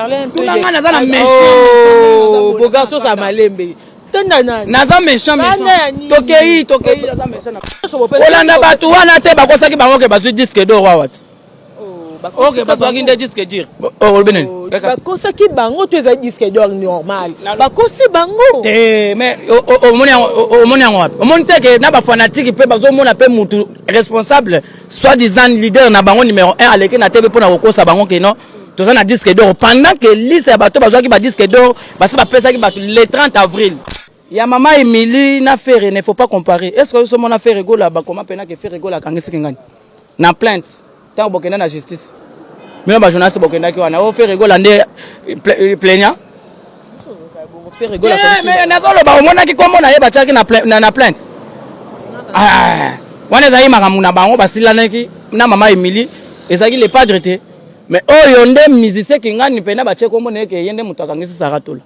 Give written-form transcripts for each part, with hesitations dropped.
parler un peu. Tout le monde méchant. Bogart, ça m'a l'aimé. Naza méchant. Tokei, naza méchant. Olanda batu wana te bakosaki bango ke bazwi disque d'or wat. Ok, bazwaki nde disque dire. Oh, beneni. Bakosaki bango to eza disque d'or normal. Bakosi bango. Te, mais omoni yango wapi? Omoni te ke na ba fanatique pe bazomona pe mutu responsable, soi-disant leader na bango numéro 1 aleki na TV pona kokosa bango ke non. Toza na disque d'or pendant que liste ya bato bazwaki ba disque d'or, basi ba pesaki bato le 30 avril. Ya maman Emily na Ferre, ne faut pas comparer. Est-ce que ce mon affaire ego là ba comment pena que faire ego là kangisi kingani? Na plainte. Tant bokenda na justice. Mais ba journaliste bokenda ki wana o faire ego là ndé plaignant. Faire ego là. Mais na zolo ba omona ki komo na yeba chaki na plainte. Ah. Wana za yima kamuna bango basilana ki na maman Emily ezaki le padre te. Mais oyo nde musicien kingani pena ba che komo na yeke yende mutu akangisi saratola.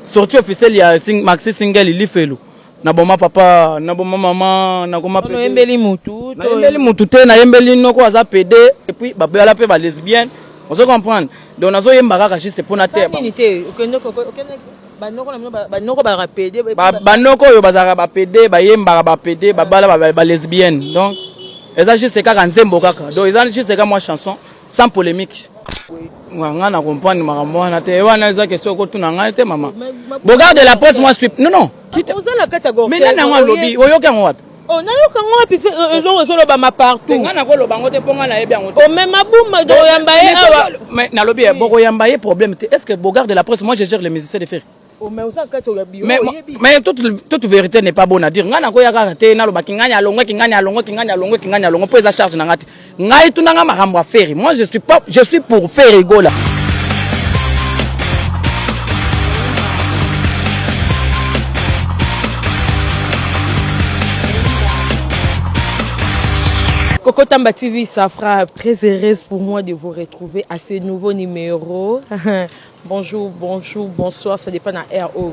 Sortie officielle ya Maxi single Lifelo. Na boma papa, na boma maman, na koma pede. Na yembeli mutu. Na yembeli mutu te, na yembeli noko aza pede. Et puis ba bela pe ba lesbienne. On se comprendre. Donc nazo yemba kaka chi c'est pour na terre. Unité, okendoko banoko na banoko ba pede. Banoko yo bazaka ba pede, ba yemba ba pede, ba bala ba lesbienne. Donc eza juste kaka nzembo kaka. Donc eza juste kaka moi chanson sans polémique. Nga na comprendre makambo wana te wana eza question ko tuna nga te mama. Bogard de la presse moi suis non. Oza la catégorie. Mais nana nga lobby oyoka ngo wapi? Oh na yoka ngo wapi ezo loba ma partout. Nga na ko loba ngo te ponga na yebi ngo te. Oh même abuma do yambaye awa. Mais na lobby boko yambaye problème te. Est-ce que Bogard de la presse moi je gère les musiciens de faire? Oh mais oza catégorie bio. Mais toute vérité n'est pas bonne à dire. Nga na ko yaka te na loba kinganya alongo po eza charge na ngati. Ngai tunanga makambo a faire. Moi je suis pour faire rigola. Coco Tamba TV, ça fera très heureuse pour moi de vous retrouver à ce nouveau numéro. Bonjour, bonsoir, ça dépend de RO,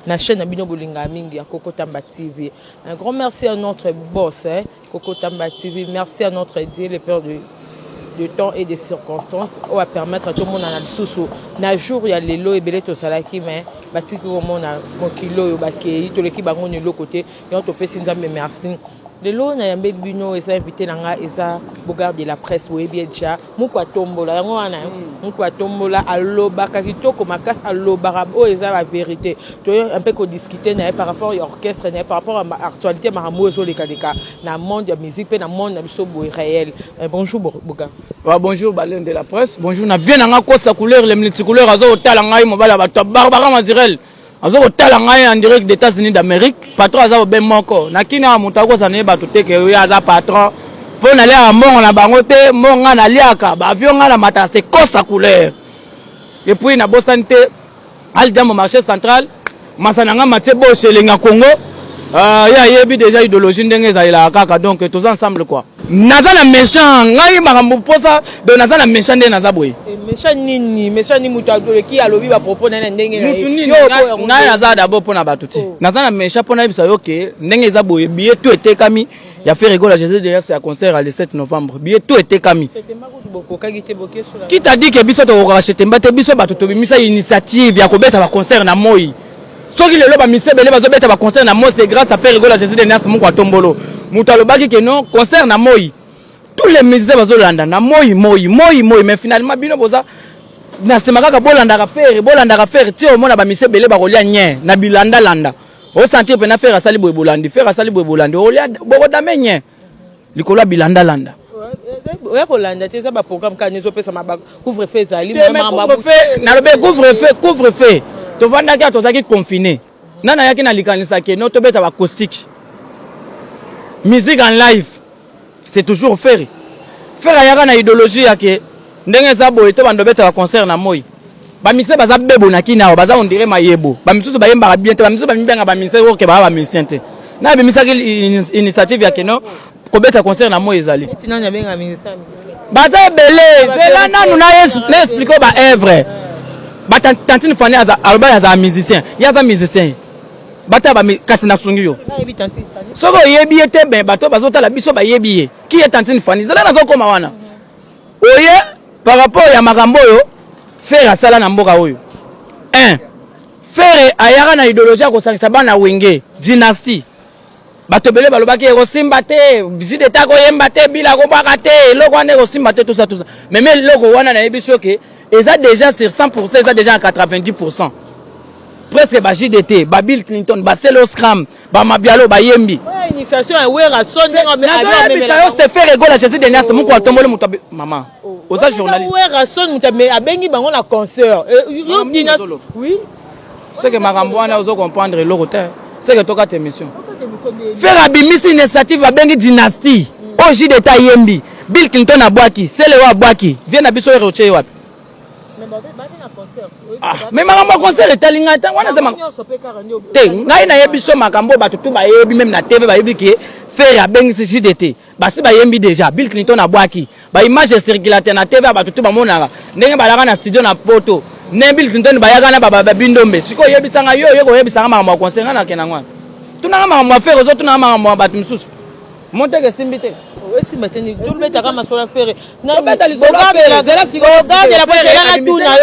la chaîne Abino Bolinga Mingi à Coco Tamba TV. Un grand merci à notre boss, Coco Tamba TV. Merci à notre Dieu, le Père de temps et des circonstances, qui va permettre à tout le monde à sous na jour il y a les lots et belé to salaki mais bati ko mona mokilo ba ke to le ki bango ni côté et on te fait sinzambe merci. Le lot na yambe bino eza invité nanga eza Bogard de la presse ou bien déjà mukwa tombola yango wana mukwa tombola aloba kakitoko makasi aloba o eza la vérité to un peu ko discuter na par rapport à orchestre na par rapport à actualité maramou so le kadeka na monde ya musique pe na monde na biso boy réel. Bonjour Bogard. Wa bonjour balen de la presse. Bonjour na bien nanga ko sa couleur les multicouleurs azo tala ngai mobala ba Barbara Mazirel. Azo tala ngai en direct des États-Unis d'Amérique. Patron aza ben moko. Na kina mutako sa ne ba to te ke yo aza patron. Po na le a mongo na bango te, monga na liaka, ba avion nga na mata c'est kosa couleur. Et puis na bosante al diamo marché central, masananga matie bo chez lenga Congo. Ya yebi déjà idéologie ndenge za ila kaka donc tous ensemble quoi. Naza na méchant, ngai makambo posa de naza na méchant de naza boy. Méchant ni mutu ki alobi ba propos na ndenge yo ngai naza d'abord pona batuti. Naza na méchant pona bisa yo ke ndenge za boy billet tout était kami. Ya fait rigoler Jésus déjà c'est un concert le 7 novembre. Billet tout était kami. Qui t'a dit que biso to acheter mbate biso batuto bimisa initiative ya ko beta ba concert na moi. Soki le loba mise bele bazo beta ba concert na moi c'est grâce à faire rigoler Jésus de Nas Mukwa Tombolo. Mutalo baki que non concert na moi. Tous les musiciens bazo landa na moi mais finalement bino boza na semaka bolanda ka faire ti o mona ba mise bele ba kolia nye na bilanda landa. O sentir pe na faire asali boy bolandi o lia boko damenye. Likola bilanda landa. Ouais Rolanda te za ba programme ka nezo pesa mabako couvre-feu zali mama na lobe couvre-feu. To vanda ki atozaki confiné. Nana yaki na likanisa ke no to beta ba acoustique. Musique en live. C'est toujours faire. Faire yaka na idéologie yake ndenge za boye to bando beta ba concert na moi. Ba mise baza bebo na kina baza on dirait mayebo. Ba misusu ba yemba bien te ba misusu ba mibanga ba mise ko ke ba musicien te. Na be misaki initiative yake no ko beta concert na moi ezali. Tina nya benga musicien. Baza belé, c'est nanu na expliquer ba œuvre. Bata tantine fani aza musicien. Yaza musicien. Bata ba kasi na sungi yo. Soko yebi ete ben bato bazota la biso ba yebi. Qui est tantine fani? Zala nazo koma wana. Oye par rapport ya makambo yo Faire asala na mboka oyo. 1. Faire ayaka na idéologie ko sakisa bana wenge dynastie. Bato belé balobaki rosimba te, visite d'état ko yemba te, bila ko baka te, loko wane rosimba te tout ça. Mais loko wana na yebiso ke eza déjà sur 100%, eza déjà à 90%. Presque ba JDT, ba Bill Clinton, ba Selo Scram, ba Mabialo, ba Yembi. Ouais, initiation à Wera son c'est faire rigolo à Jésus dernière, c'est mon quoi tomber mon maman. Aux journalistes. Wera son mais a bengi bango na concert. Oui. C'est que Marambouana oso comprendre l'autre. C'est que toka tes missions. Faire abimisi initiative a bengi dynastie. Au JDT Yembi, Bill Clinton a boaki, Selo a boaki. Viens abiso roche wapi. Mais maman concert est alingata wana zema te ngai na yebiso makambo bato tu ba yebi même na TV ba yebi ki faire ya bengi JDT basi ba yembi déjà Bill Clinton a boaki ba image circulateur na TV bato tu ba monaka ndenge balaka na studio na photo ne Bill Clinton ba yaga na baba bindombe siko yebisanga yo ko yebisanga makambo concert na kena ngwana tunanga makambo faire ozo tunanga makambo bato misusu monte ke simbite. Si maintenant tout le temps ma soeur faire na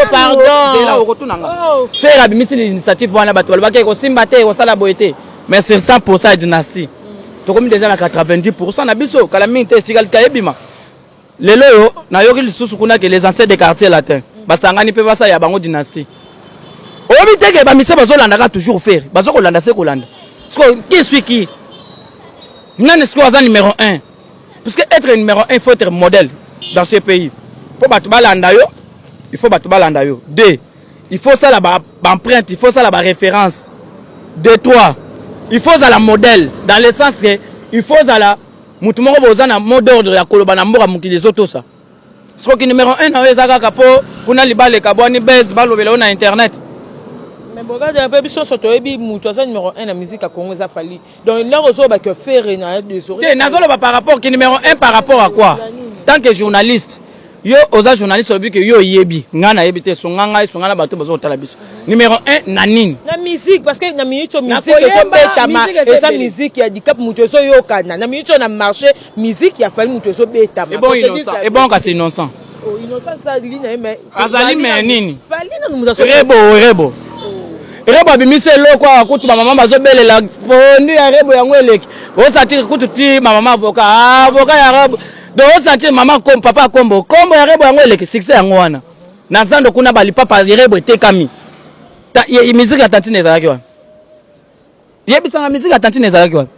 pardon faire abimisi l'initiative wana bato balobaki ko simba te ko sala boyete mais sur 100% dynastie to comme déjà na 90% na biso kala mingi te sigal kayebima lelo yo na yoki lisusu kuna que les anciens des quartiers latins basangani pe basa ya bango dynastie obi te ke ba mise bazolanda ka toujours faire bazokolanda se kolanda qui suis qui nani est-ce que numéro 1. Parce que être numéro 1, il faut être modèle dans ce pays. Il faut battre balanda yo. Il faut battre balanda yo. 2. Il faut ça la empreinte, il faut ça la référence. 2, 3. Il faut ça la modèle dans le sens que il faut ça la mutumoko bozana mot d'ordre ya koloba na mboka mukili zoto ça. Ce qui numéro 1 na weza kaka po kuna libale kabwani base balobela na internet. Mais regarde un peu biso soto ebi mutu ça numéro 1 la musique à Congo ça fali. Donc là reso ba que faire na des oreilles. Nazolo ba par rapport qui numéro 1 par rapport à quoi? Tant que journaliste, yo oza journaliste obi que yo yebi, ngana yebi te songana bato bazo tala biso. Numéro 1 na nini? Na musique parce que na minute musique so betama et ça musique ya dikap mutu so yo kana. Na minute na marché musique ya fali mutu so betama. Et bon ka c'est innocent. Oh innocent ça dit na mais azali mais nini? Fali na mutu so rebo. Rebo bimise loko akutu mama bazobelela pondu ya rebo yango eleki. Osati kutu ti mama avocat ya rebo. Do osati mama kom papa kombo ya rebo yango eleki succès yango wana. Na zando kuna bali papa rebo etekami. Ta ye musique atantine ezalaki wana. Yebisanga musique atantine ezalaki wana.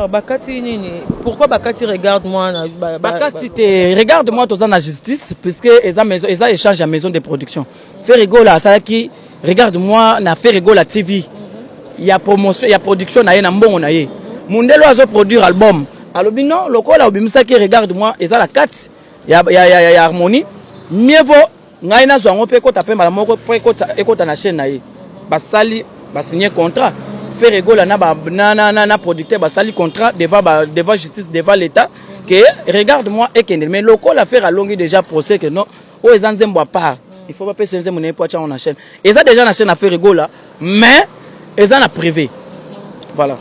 Bakati nini? Pourquoi Bakati regarde-moi Bakati te regarde-moi toza na justice puisque eza maison eza échange à maison de production. Fait rigola ça qui regarde-moi na fait rigolo la TV. Il y a promotion, il y a production na ye na mbongo na ye. Mundelo azo produire album. Alobi non, lokola obimisa ki regarde-moi eza la 4 ya harmonie. Mieux vaut ngai na zo ngope ko tape mala moko po ekota na chaîne na ye. Basali ba signer contrat. Fait rigolo na producteur basali contrat devant justice devant l'état que regarde-moi et que mais lokola faire a longi déjà procès que non o ezanzembo à part. Il faut pas passer un monnaie pour acheter en chaîne. Et ça déjà la chaîne a fait rigola, mais ils en a privé. Voilà.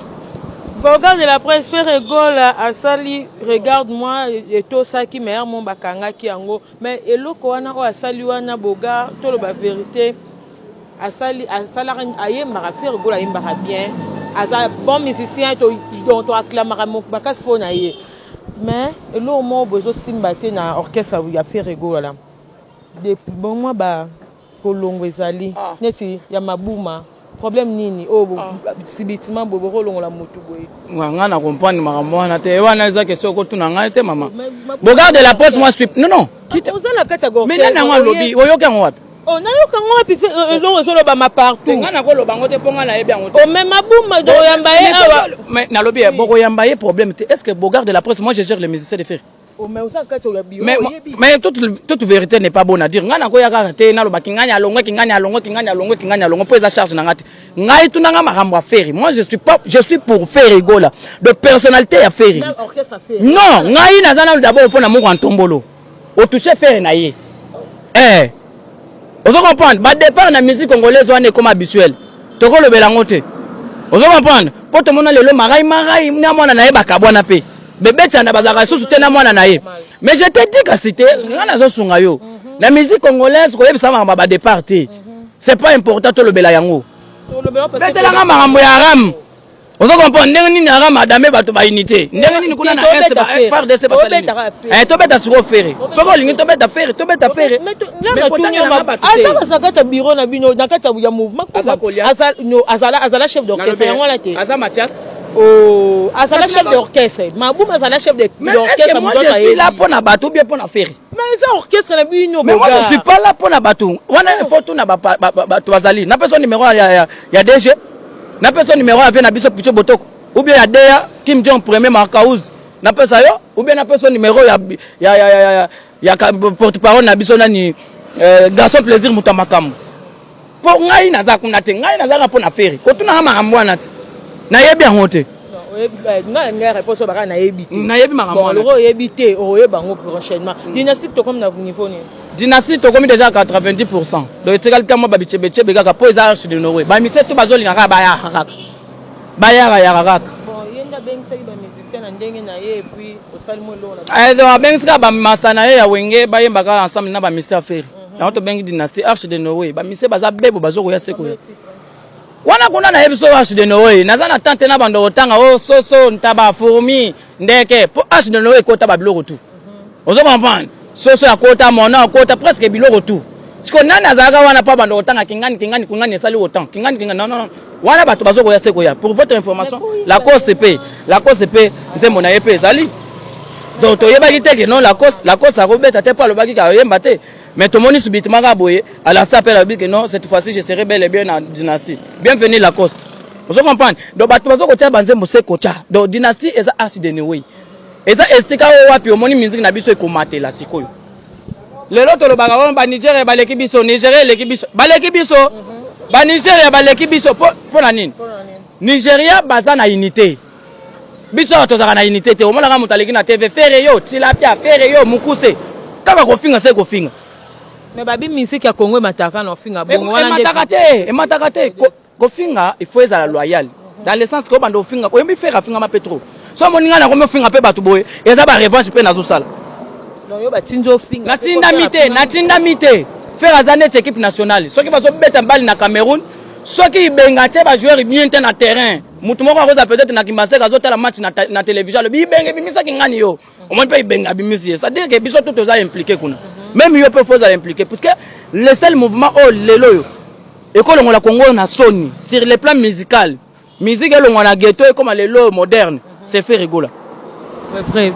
Regarde la presse fait rigola à Sali, regarde-moi et tout ça qui meilleur mon bakanga qui ango. Mais et le koana o Sali wana boga, tout le vérité. À Sali aye mara fait rigola imbara bien. Asa bon musicien dont on acclamera mon bakas fo na ye. Mais et le mo bozo simbate na orchestre où il a fait rigola là. Depuis bon mois ba kolongo ezali neti ya mabuma problème nini sibitima bobo kolongo la mutu boye nga na comprendre makambo wana te wana eza question ko tuna ngai te mama regarde la poste moi suis non quitte oza na catégorie mais nana nga lobi oyoka ngo wapi na yoka ngo wapi zo lo ba ma partout nga na ko loba ngo te ponga na yebi ngo te o même mabuma do yamba ye awa mais na lobi boko yamba ye problème te est-ce que regarde la presse moi je gère les musiciens de faire. Mais toute vérité n'est pas bonne à dire. Ngana ko yaka te na loba kinganya alongo pour esa charge na ngati. Ngai tu nanga makambo a faire. Moi je suis pour faire rigola. De personnalité à faire. Non, ngai na zana d'abord pour na moko antombolo. O toucher faire na ye. Vous comprenez? Ba départ na musique congolaise wana comme habituel. Toko le belangote. Vous comprenez? Pour tout monde lelo marai na mwana na ye bakabwana pe. Bébé tchana bazaka sous tena mwana na ye. Mais je te dis que c'était ngana zo sunga yo. La musique congolaise, ba départ. C'est pas important tout le bela yango. Faites la marambo ya ram. Vous comprenez ndenge nini ara madame bato ba unité. Ndenge nini kuna na S ba FRDC ba salini. To beta siko fere. Soko lingi to beta fere. Mais asa sakata bureau na bino nakata ya mouvement azala chef d'orchestre yango la te. Asa Mathias. Oh, azala chef d'orchestre. Maboum azala chef d'orchestre. Moi je suis là pour na bateau bien pour na faire. Mais ça orchestre na bino. Mais moi je suis pas là pour na bateau. Wana photo na bateau bazali. Na personne numéro ya DG. Na personne numéro avec na biso Picho Botoko. Ou bien ya Deya Kim Jong premier Markaouz. Na personne yo ou bien na personne numéro ya porte-parole na biso nani garçon plaisir mutamakamu. Pour ngai naza kuna te ngai naza pour na faire. Ko tuna makambo wana te. Na yebi yango te. Nga réponse baka na yebi te. Na yebi makambo wana. Bon, yebi te oyeba ngo prochainement. Dynastie to comme na niveau ni. Dynastie to comme déjà 90%. Donc c'est quelqu'un moi babichebechebe beka po eza archi de Noé. Ba mité to bazolinga ka ba ya haraka. Ba ya haraka. Bon, yenda bengisa ba musicien na ndenge na ye et puis osalimo lo na. Alors bengisa ba masana ya wenge ba yemba ka ensemble na ba musicien faire. Na to bengi dynastie archi de Noé. Ba musicien baza bebo bazoko ya seko. Wana kuna na yebiso archi de Noé. Naza na tante na bando otanga o soso ntaba fourmi ndeke. Po archi de Noé kota ba biloko tout. Ozo comprendre. Soso ya kota mona kota presque biloko tout. Siko nani azaka wana pa bando otanga kingani kungani esali autant. Kingani non. Wana bato bazoko ya seko ya. Pour votre information, la COSP c'est mon ayepe ezali. Donc to yeba kiteke non la cause a robeta te pas le baki ka yemba te. Mais tout le monde subitement a boyé. À la s'appelle que non, cette fois-ci je serai bel et bien dans dynastie. Bienvenue Lacoste. Vous comprenez? Donc bato bazoko tia banzembo se kocha. Donc dynastie eza archi de Noé. Eza estika wapi omoni musique na biso ekomate la sikoyo. Lelo to lo banga ba Nigeria ba leki biso, Nigeria leki biso. Ba leki biso. Ba Nigeria ba leki biso po na nini? Nigeria baza na unité. Biso to za na unité te. Omona ka mutaleki na TV fere yo, tilapia fere yo mukuse. Kaka kofinga se kofinga. Mais babi musique ya Congo mataka na finga bongo wana ndé. Mataka te. Kofinga il faut être loyal. Dans le sens que bando finga ko yembi faire finga ma petro. So moninga na ko finga pe batu boye. Eza ba revanche pe na zo sala. Donc yo ba tinzo finga. Natinda mité. Faire azane équipe nationale. Ceux qui va so beta balle na Cameroun, ceux qui benga te ba joueur bien te na terrain. Mutu moko akoza peut-être na Kimbaseka zo tala match na télévision. Le bi benga bimisa kingani yo. Au moins pe benga bimisi. Ça dire que biso tout oza impliqué kuna. Même yo peut faut impliqué parce que le seul mouvement lelo yo. École on la Congo na Sony sur le plan musical. Musique on a ghetto comme lelo moderne, c'est fait rigola. Bref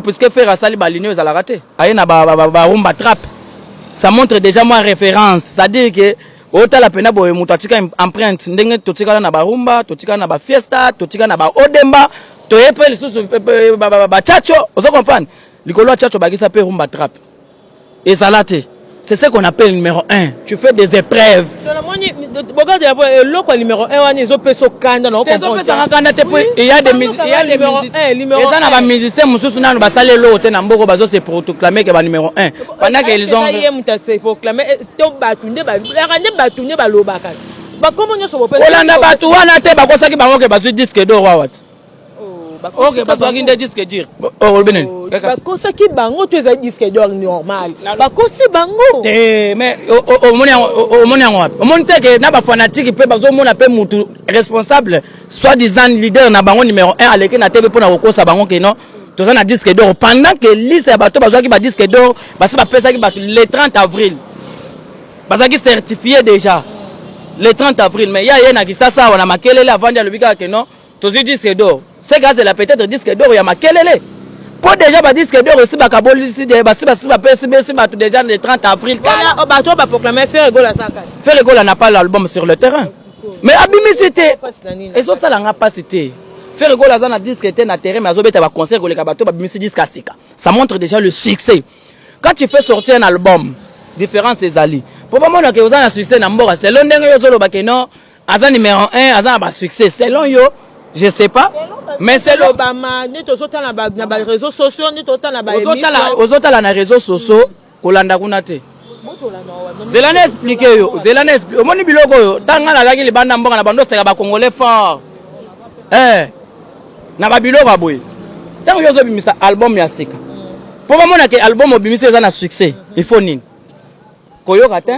puisque faire asali balinyo za la raté. Ayena ba rumba trap. Ça montre déjà moi référence, c'est-à-dire que ota la pena boye mutatika empreinte ndenge totika na ba rumba, totika na ba fiesta, totika na ba odemba, to epel susu ba chacho, vous comprenez? Likolo chacho bagisa pe rumba trap. Et ça là c'est ce qu'on appelle numéro 1. Tu fais des épreuves. Le numéro 1, il y a des musiciens. C'est pour proclamer que numéro 1. Pendant qu'ils ont. Ok, parce qu'il y a des disques durs. Oh, ben. Parce que bango tu as disque d'or normal. Parce que bango. Mais au monte que na ba fanatique pe bazo mona pe mutu responsable soit disant leader na bango numéro 1 aleki na TV pour na kokosa bango que non. Tu as un disque d'or pendant que liste ya bato bazo ki ba disque d'or parce que ba pesa ki bato le 30 avril. Parce que certifié déjà le 30 avril mais ya na ki sasa wana makelele avant de le bika que non. Tu dis disque d'or. C'est grâce à la peut-être disque d'or ya makelele. Pour déjà ba disque d'or aussi ba kabolisi de ba PSB ba déjà le 30 avril. Kana bato ba proclamer faire gola saka. Faire gola n'a pas l'album sur le terrain. Mais abimicité. Et ça la capacité. Faire gola za na disque était na terrain mais azobeta ba concert goleka bato ba bimisi disque asika. Ça montre déjà le succès. Quand tu fais sortir un album, différence des ali. Pour pas mona que vous avez un succès na mbora, c'est l'ondenge yo zolo ba que non, avant numéro 1, avant ba succès, selon yo. Je sais pas, mais c'est l'Obama. Ni to sota na ba réseaux sociaux, ni to ta na ba émission. Ozota la na réseaux sociaux, kolanda kuna te. Zelane expliquer yo, Zelane explique. Omoni biloko yo, tanga na laki libanda mboka na bando seka ba congolais fort. Na ba biloko aboy. Tango yo zo bimisa album ya sika. Pour moi, que album obimisi est un succès. Il faut nini. Koyoka te.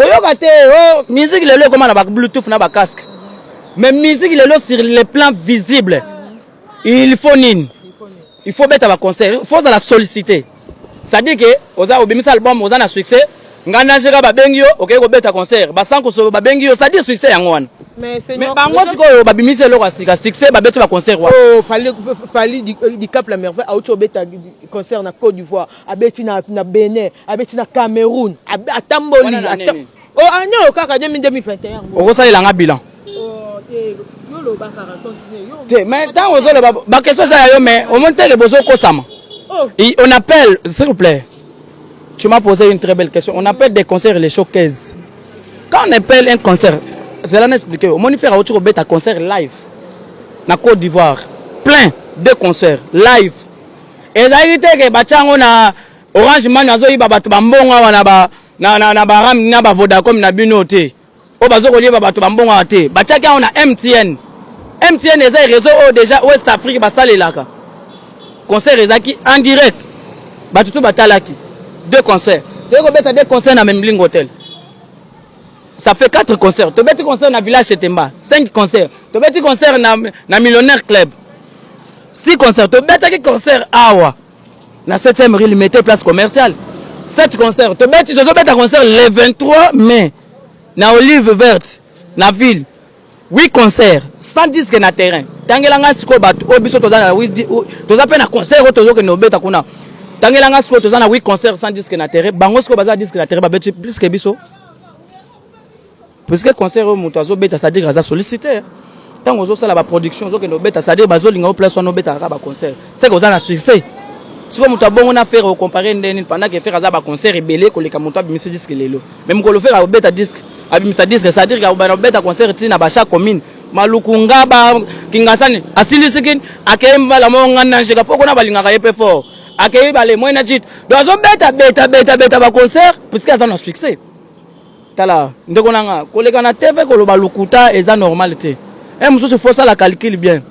Oh, musique le lo comment na Bluetooth na ba casque. Mais musique le lo sur les plans visibles. Il faut nini. Il faut mettre à concert. Il faut la solliciter. Ça dit que oza obimisi album oza na succès. Ngana jera ba bengio, OK ko beta concert. Ba sanko so ba bengio, ça dit succès yango wana. Mais c'est bango siko ba bimisi lo ka succès ba beta ba concert wa. Oh, fallait du Cap la Merveille a auto beta concert na Côte d'Ivoire, a beti na Bénin, a beti na Cameroun, a Tamboli, oh anyo kaka 2021. Oko ça il a un bilan. Oh, yo lo ba mais tant ozo le ba question ça yo mais au monte le bozo ko sama. On appelle, s'il vous plaît. Tu m'as posé une très belle question. On appelle des concerts les showcases. Quand on appelle un concert, c'est là d'expliquer. On va faire un concert live. Na Côte d'Ivoire. Plein de concerts live. Et ça a été que Bachango na Orange Man nazo iba batu bambonga na ba ram na ba Vodacom na binote. O bazo ko liba batu bambonga te. Bachaka on a MTN. MTN est un réseau déjà Ouest Afrique ba salelaka. Concert ezaki en direct. Batu to batalaki. 2 concerts. Tu as 2 concerts dans le même ligne hôtel. Ça fait 4 concerts. Tu as 2 concerts dans le village Chetemba. 5 concerts. Tu as 2 concerts dans le Millionnaire Club. 6 concerts. Tu as 2 concerts à Awa. Dans 7e rue, il mettait place commerciale. 7 concerts. Tu as 2 concerts le 23 mai. Dans Olive Verte. Dans la ville. 8 concerts. 100 disques dans le terrain. Tangelanga siko batu. Obiso tu as fait un concert. Tu as fait un Tangelanga siko tozana 8 concerts sans disque na terre bango siko baza disque na terre ba beti plus que biso parce que concert au mutazo beta ça dire za solliciter tant ozo sala ba production zo ke no beta ça dire bazo linga au place no beta ka ba concert c'est que ozana succès siko mutabongo na faire comparer ndeni pendant que faire za ba concert ebele ko leka muta bimisi disque lelo même ko le faire beta disque abimisa disque ça dire ka ba beta concert tina ba chaque commune malukunga ba kingasani asilisikini akemba la monga na njeka poko na balinga ka yepe fort accueillir les moyens d'agir. Donc beta ba concert puisque ça a un succès. Tala ndeko nanga koleka na TV ko loba lukuta eza normalité. Et mususu faut ça la calcul bien.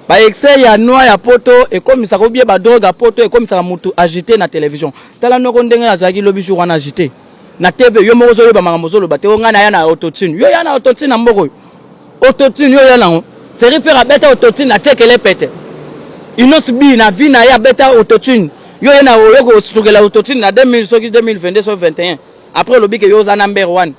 Ba excès ya noix ya poto et comme ça ko bien ba drogue à poto et comme ça mutu agité na télévision. Tala noko ndenge ya zaki lobi jour wana agité. Na TV yo moko zo yo ba makambo zo loba te o ngana ya na autotune. Yo ya na autotune na mboko. Autotune yo ya na. C'est référé à beta autotune na check les pète. Inosubi na vie na ya beta autotune yo na oyoko tsukela autotune na 2022 2021 après lobi ke yo za number 1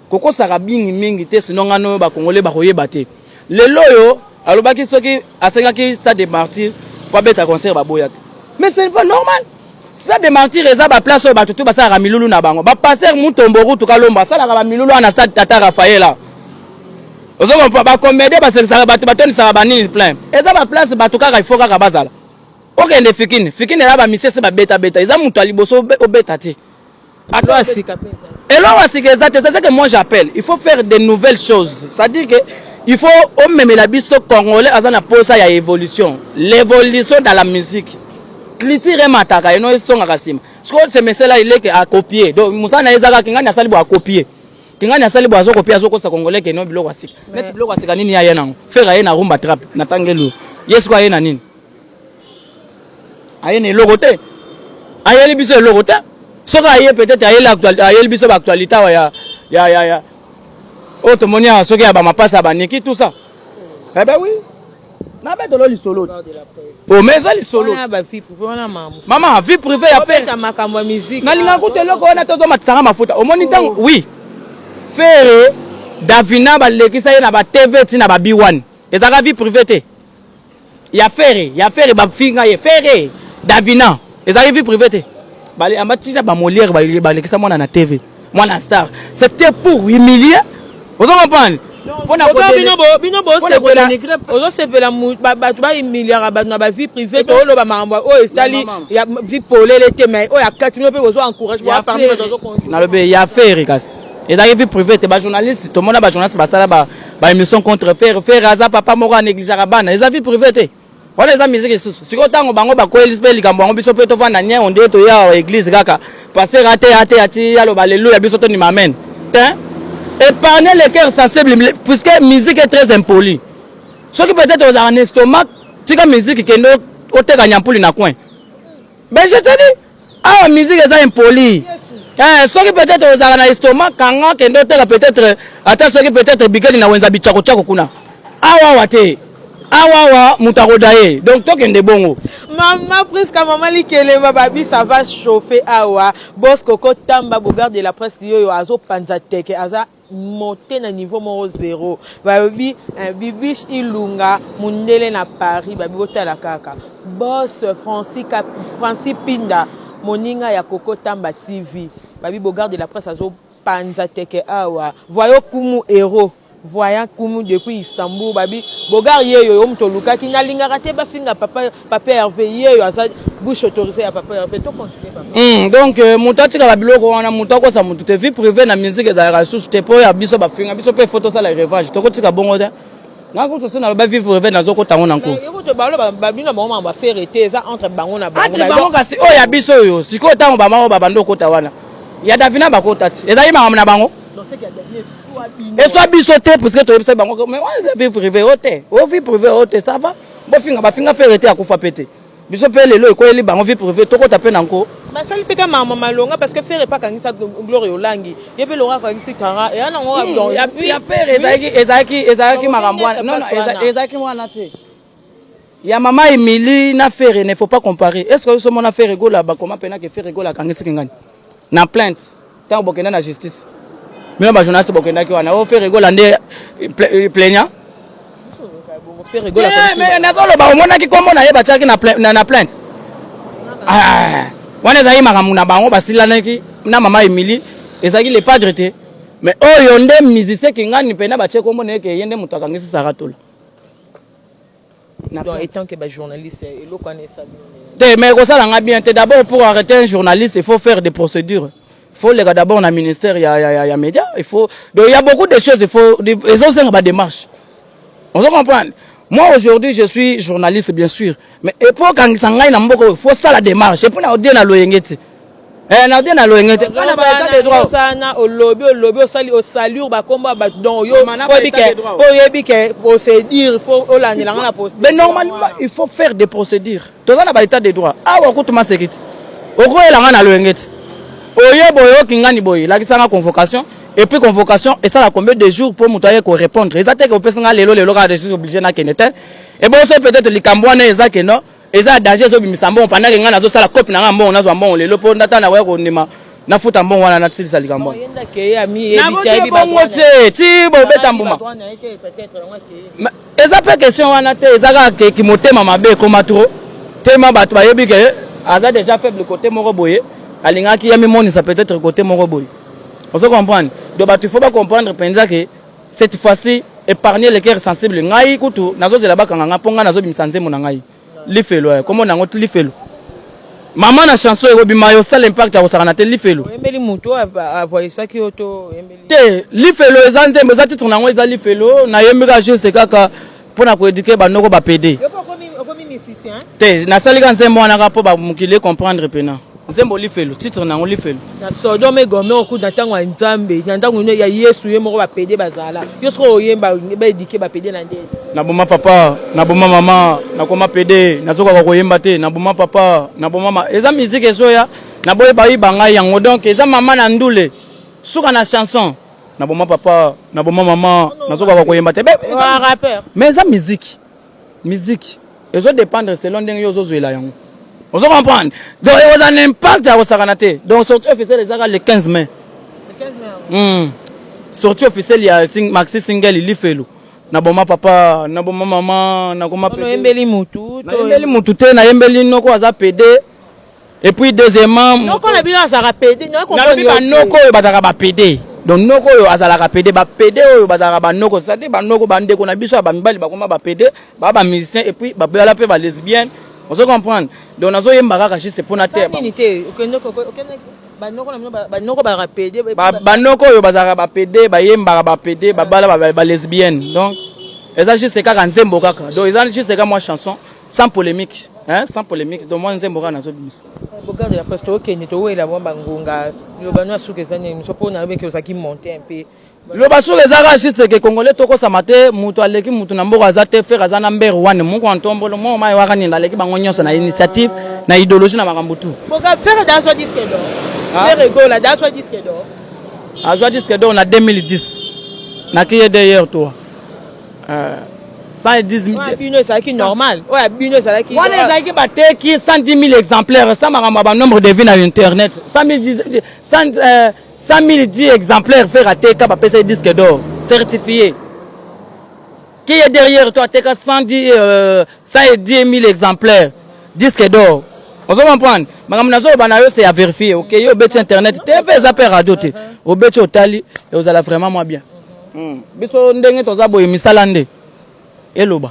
koko saka bingi mingi te sinon ngano ba kongole ba koyeba te lelo yo alobaki soki asengaki ça de martyr pour beta concert ba boya mais c'est pas normal ça de martyr eza ba place ba tutu ba saka milulu na bango ba passer mutomboru tukalomba sala ka ba milulu ana sa tata Rafaela. Vous avez pas comédie parce que ça va battre ça va bannir plein. Et ça va place batuka il faut ka bazala. OK les fikine là ba mission c'est ba beta ils ont mutu liboso au beta ti. Attends sika. Et là c'est ça que moi j'appelle, il faut faire de nouvelles choses. Ça dit que il faut même la biso congolais azana posa ya évolution. L'évolution dans la musique. Clitire mataka eno songa kasima. Ce que ce monsieur là il est à copier. Donc Moussa na ezaka kinga na sali bo à copier. Kingani asali boazo kopia zo ko sa congolais ke no biloko asika net biloko asika nini ya yena fera yena rumba trap na tangelu yesu kwa yena nini ayene logote ayeli biso logote soka aye peut-être ayeli actualité ayeli biso ba actualité ya otomonia soki ya ba mapasa ba niki tout ça eh ben oui na beto lo lisolo oh mais ça lisolo na ba vie privée na maman vie privée ya faire ta makambo musique na linga kuteloko na tozo matanga mafuta omoni tango oui faire Davina balekisa na ba TV tina ba B1 ezaka vie privée te ya faire ba finga ye faire Davina ezaka vie privée te bali amati na ba Molière balekisa mwana na TV mwana star c'était pour humilier vous comprenez pona ko bino ozo sepela ba ba humilier ba na ba vie privée to lo ba makambo o estali ya vie polele te mais o ya katino pe ozo encourage ba parmi les ozo na le be ya faire kasi et dans vie privée te ba journaliste tout le monde ba journaliste ba sala ba émission contre faire aza papa moko négliger bana les avis privés te wala za musique susu siko tango bango ba ko elispe likambo bango biso pe to vanda nya onde to ya église kaka passer ate ati ya lo balelu ya biso to ni mamen hein épargner les cœurs sensibles puisque musique est très impolie ce qui peut-être aux en estomac tika musique kendo oteka nyampuli na coin Ben je te dis, ah, musique est impoli. Ceux qui peut-être aux arana estomac, kanga, kendo tela peut-être, attends, ceux qui peut-être bigani na wenza bichako chako kuna. Awa wate. Awa mutarodaye. Donc toi kende bongo. Maman presque maman likele babi ça va chauffer awa. Boss Coco Tamba Bogarde de la presse yo azo panzateke aza monter na niveau mo 0. Babi Bibiche Ilunga mundele na Paris babi botala kaka. Boss Francis Pinda moninga ya Coco Tamba TV. Babi Bogarde de la presse azo panzateke awa. Voyons kumu héros. Voyant Koumou depuis Istanbul, babi Bogar yeyo mtoluka ki na linga raté ba finga papa Hervé yeyo asa bouche autorisée à papa Hervé to continuer papa. Donc mutati ka biloko wana mutako sa mutu te vie privée na musique za ressources te po ya biso ba finga biso pe photo ça la revage to kotika bongo da na ko to se na ba vie privée na zoko tango nanko. Yeko to balo ba bino ba ba faire été ça entre bango na bango. Entre bango kasi o ya biso yo siko tango ba mama ba bando ko tawana. Ya davina ba ko tati. Eza yima na bango. Donc c'est qu'il y a dernier et soit bisoté parce que tu sais mais on est vie privée hôtel au vie privée hôtel ça va bo finga ba finga faire été akufa pété biso pe lelo ko eli bango vie privée to ko taper nanko ma sali peka mama malonga parce que faire pas kangisa gloire yolangi yepe lora kangisa kara et ana ngora ya faire ezaki marambwana non ezaki mwana te ya mama Emily na faire il ne faut pas comparer est-ce que ce mon affaire rigola ba comment pena que faire rigola kangisa kingani na plainte tant bokena na justice. Mais les journalistes qui ont fait rigoler les plaignants. Mais on a qui comme on a battu na plainte. Ah, on est allé maramuna bango basila neki na mama Emily ezaki les pas traité. Mais oh yonde musicien qui ngani pena battu comme on est que yende mutakangisi saratola. Donc étant que journaliste et le connaît ça bien. Mais ça l'a bien. D'abord pour arrêter un journaliste il faut faire des procédures. Il faut les gars d'abord dans le ministère, il y a médias, il faut donc il y a beaucoup de choses, il faut les autres sont des démarches. On se comprend. Moi aujourd'hui je suis journaliste bien sûr, mais et pour quand s'engager dans beaucoup, il faut ça la démarche. Et pour na dire na loyengeti. Na dire na loyengeti. Quand na ba état de droit. Ça na au lobby au salut ba combat ba donc yo faut yebike procédure, faut olandela na procédure. Mais normalement il faut faire des procédures. Tout ça na ba état de droit. Ah wa kutuma sécurité. Oko elanga na loyengeti. Oye boyo kingani boy la kisanga convocation et puis convocation et ça la combien de jours pour mutaye ko répondre exactement que opesanga lelo ka je suis obligé na kenete et bon c'est peut-être likambwana ezake no eza danger so bimisambo pendant que ngana zo sala copie na ngambo na zo mbon lelo po ndata na wa ko ndima na futa mbon wana na tsilisa likambwana yenda ke ami ebiti bongo te ti bo beta mbuma eza pe question wana te ezaka ke kimotema mabe ko matro tema bato ba yebi ke aza déjà faible côté moko boye alingaki ya mimoni ça peut-être côté mon robot. On se comprend. Donc il faut pas comprendre penza que cette fois-ci épargner les cœurs sensibles ngai kutu nazo zela bakanga ponga nazo bimsanze mona ngai. Lifelo comment nango lifelo. Maman na chanson ero bimayo ça l'impact ya osana te lifelo. Embeli muto avoyer ça ki auto embeli. Te lifelo ezanze meza titre nango eza lifelo na yembika juste kaka pour na ko éduquer banoko ba PD. Yo komi musicien. Te na salika nzembo wana ka po ba mukile comprendre pena. Nzembo lifelo titre nango lifelo na sodome gome oku na tango ya nzambe na tango ya Yesu ye moko ba pede bazala yo soko oyemba ba éduquer ba pede na ndé na boma papa na boma mama na koma pede na soka ko yemba te na boma papa na boma mama eza musique ezoya na boye ba yibanga yango donc eza mama na ndule suka na chanson na boma papa na boma mama na soka ko yemba te ba rappeur mais eza musique ezo dépendre selon ndenge yo zozoela yango. On se comprend. Donc il y a un impact à Osaganate. Donc sortie officielle le 15 mai. Le 15 mai. Sortie officielle il y a maxi single il fait lo. Na boma papa, na boma maman, na koma pede. Na yembeli mutu. Na yembeli mutu te na yembeli noko aza pede. Et puis deuxièmement, noko na bino azaka pede. Na biba noko yo bazaka ba pede. Donc noko yo azalaka pede ba pede oyo bazaka ba noko, ça dit ba noko bande ko na biso ba mibali ba koma ba pede, ba musicien et puis ba bela pe ba lesbienne. On se comprend. Donc nazo yembaka kashi c'est pour na terre. Banoko ba rapede. Banoko yo bazaka ba pede, ba yembaka ba pede, ba bala ba lesbienne. Donc eza juste kaka nzembo kaka. Donc eza juste kaka moi chanson sans polémique, hein, sans polémique. Donc moi nzembo kana nazo bimisa. Bogarde la presse to okende to wela bomba ngunga. Yo banwa suke zanye msopo na beke osaki monter un peu. Le basou les ara juste que congolais toko samate mutu aleki mutu na mboko azate faire azana mbere wane mungu antombolo mo mai wakani ndaleki bango nyonso na initiative na idéologie na makambo tout. Boga faire dans soit disque d'or. Faire rigole dans soit disque d'or. A soit disque d'or en 2010. Na qui est d'ailleurs toi. 110 000. Ouais, bino ça qui normal. Ouais, bino ça qui. Voilà les qui batté qui 110 000 exemplaires, ça m'a nombre de vues sur internet. 100 010 exemplaires faire rater quand passer disque d'or certifié. Qui est derrière toi, tu as 110 000 exemplaires, disque d'or. On va comprendre. C'est à vérifier. Ok, yo bet internet, TV, zapper radio, au bet au tali, et vous allez vraiment moins bien. Biso ndenge toza boye misalande. Eloba.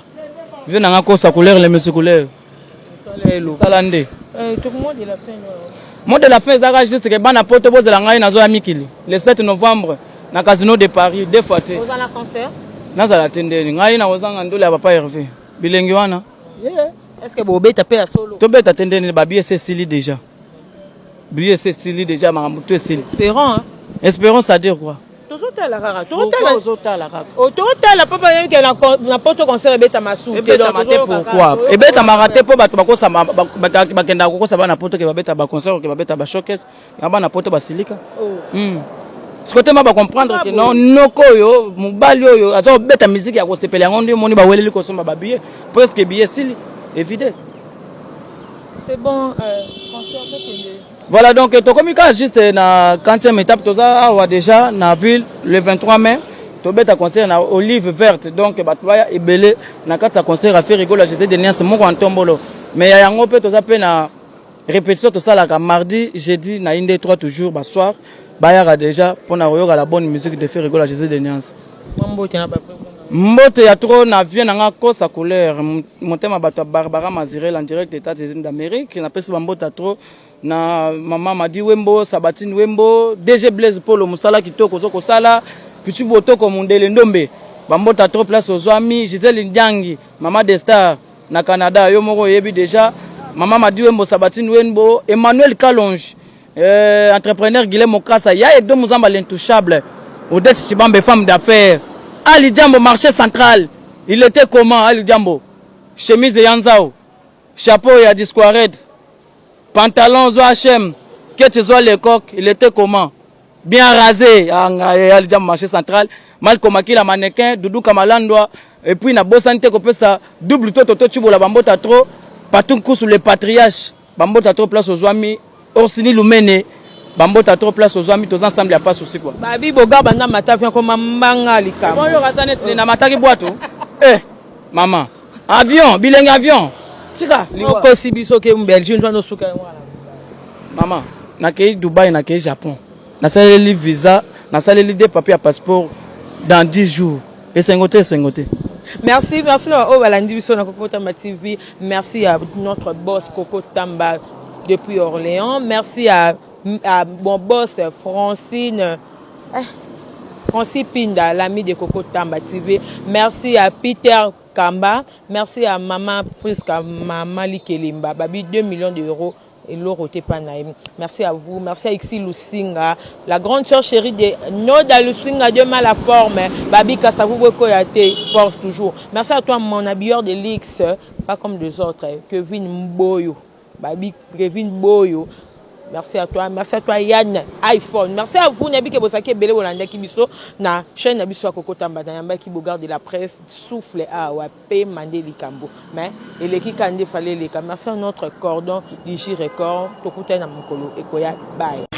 Je n'ai pas sa couleur, les messieurs couleurs. Misalande. Tout le monde est la fin. Moi de la fin, c'est juste que ban apporte pose la ngaï na zo amikili. Le 7 novembre, na Casino de Paris, 2 fois. Vous avez un concert? Nazala tendeni ngai na wozanga ndole ya papa Hervé bilengi wana est-ce que bobe tapé la solo to beta tendeni ba billet c'est sili déjà billet c'est sili déjà makambo to sili espérons hein espérons ça dire quoi total la rara total la papa yemi que na poto concert beta masu beta maté pourquoi et beta maraté po bato bakosa bakenda kokosa bana poto ke babeta ba concert ke babeta ba showcase ya bana poto basilika ce côté ma ba comprendre que non noko yo mobali oyo azo beta musique ya ko sepela ngondo moni ba weleli ko somba ba billet presque billet style évident c'est bon voilà donc to communique juste na 40e étape toza awa déjà na ville le 23 mai to beta concert na Olive Verte donc ba toya ebele na kata concert à faire rigola j'étais de niance moko en tombolo mais ya yango pe toza pe na répétition to sala ka mardi jeudi na inde 3 toujours ba soir Bayara déjà pour na royoka la bonne musique de faire rigoler Jésus de Niance. Mbote ya trop na vient na kosa couleur motema bato Barbara Mazirel en direct des États-Unis d'Amérique na pesa mbote trop na maman Madi Wembo Sabatine Wembo DG Blaise Polo Musala kitoko zoko sala pichu botoko mondele ndombe bambota trop place aux amis Gisèle Ndiangi maman des stars na Canada yo moko yebi déjà maman Madi Wembo Sabatine Wembo Emmanuel Kalonge entrepreneur Guilhem Okasa, il y a deux Mouzamba l'intouchable, Odette Chibambe, femme d'affaires, Ali Djambo, marché central, il était comment Ali Djambo? Chemise de Yanzao, chapeau et à Disquared, pantalon Zoachem, Ketch Zoa Lecoq, il était comment? Bien rasé, Ali Djambo, marché central, Malcolm Akila mannequin, Doudou Kamalandwa, et puis na Bossante Kopesa, double toto Chibo la Bambota trop, Patoun Koussou le patriarche, Bambota trop place aux amis. Orsini Lumene, Bambota trop place aux amis, tous ensemble, il n'y a pas de souci quoi. Babi Boga, Banda Matafia, comme Manga Lika. Bonjour, Rassanet, c'est na Mataki Boato. Eh, maman, avion, bilingue avion. Tika, Liko Sibiso, qui est un Belgique, nous allons souka. Maman, na kei Dubaï, na kei Japon. Na salé visa, na salé des papiers à passeport dans 10 jours. Et c'est un côté, c'est un côté. Merci, merci à Ovalandi, sur Coco Tamba TV. Merci à notre boss Coco Tamba. Depuis Orléans, merci à mon boss Francine Pinda, l'ami de Coco Tamba TV. Merci à Peter Kamba, merci à Maman Priska Maman Likelimba, Babi 2 millions d'euros et l'euro Tepanaïm. Merci à vous, merci à Ixi Lusinga, la grande sœur chérie de Noda Lusinga de mal à forme, Babi Kassavou Koyate, force toujours. Merci à toi, mon habilleur de l'X, pas comme les autres, Kevin Mboyo. Babi Kevin Boyo, merci à toi Yann iPhone, merci à vous Nabi Kebosaki Bele Wolanda Kibiso na chaîne Nabiso Coco Tamba Yamba qui regarde la presse souffle à Wape Mandeli Kambo mais et l'équipe Kande fallait les merci à notre cordon d'Igi Record Tokuta na Mokolo Ekoya bye.